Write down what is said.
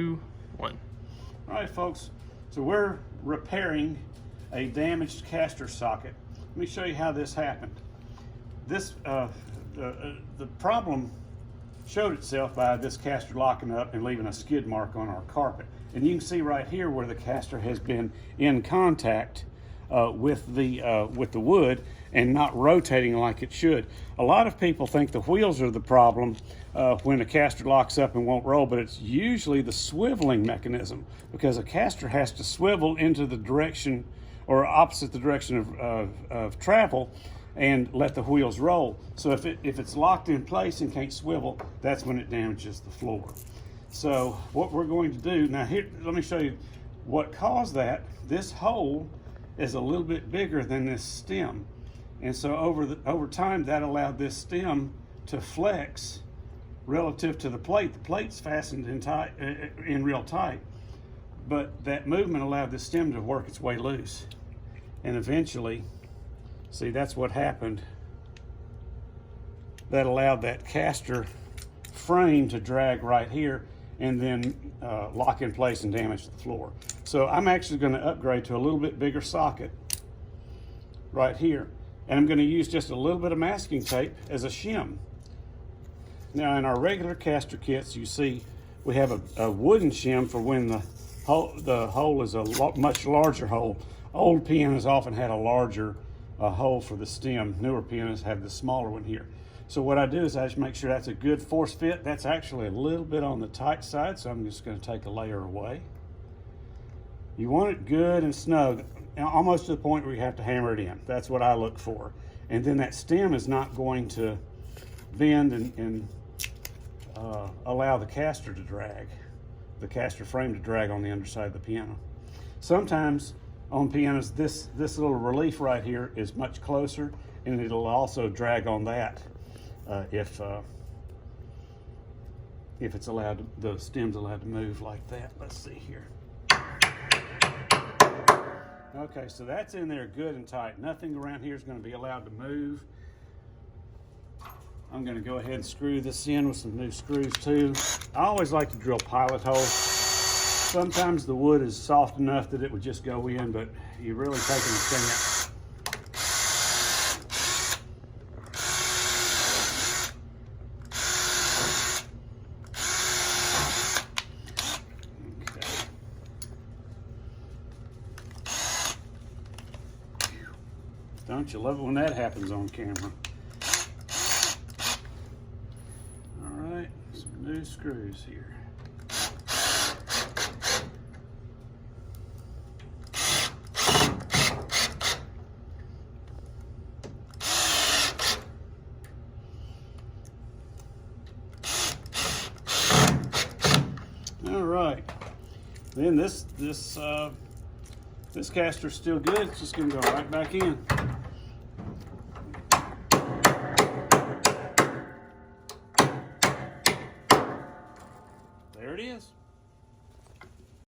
2, 1. All right, folks, so we're repairing a damaged caster socket. Let me show you how this happened. This the problem showed itself by this caster locking up and leaving a skid mark on our carpet. And you can see right here where the caster has been in contact with the wood and not rotating like it should. A lot of people think the wheels are the problem when a caster locks up and won't roll, but it's usually the swiveling mechanism, because a caster has to swivel into the direction or opposite the direction of travel and let the wheels roll. So if it's locked in place and can't swivel, that's when it damages the floor. So what we're going to do now, here, let me show you what caused that. This hole is a little bit bigger than this stem, and so over time that allowed this stem to flex relative to the plate. The plate's fastened in real tight, but that movement allowed the stem to work its way loose, and eventually, see, that's what happened. That allowed that caster frame to drag right here and then lock in place and damage the floor. So I'm actually going to upgrade to a little bit bigger socket right here. And I'm going to use just a little bit of masking tape as a shim. Now in our regular caster kits, you see we have a wooden shim for when the hole is a much larger hole. Old pianos often had a larger hole for the stem. Newer pianos have the smaller one here. So what I do is I just make sure that's a good force fit. That's actually a little bit on the tight side, so I'm just going to take a layer away. You want it good and snug, almost to the point where you have to hammer it in. That's what I look for. And then that stem is not going to bend and allow the caster to drag, the caster frame to drag on the underside of the piano. Sometimes on pianos, this little relief right here is much closer, and it'll also drag on that if it's allowed, the stem's allowed to move like that. Let's see here. Okay, so that's in there good and tight. Nothing around here is going to be allowed to move. I'm going to go ahead and screw this in with some new screws too. I always like to drill pilot holes. Sometimes the wood is soft enough that it would just go in, but you're really taking a thing. Don't you love it when that happens on camera? All right, some new screws here. All right, then this caster's still good. It's just gonna go right back in.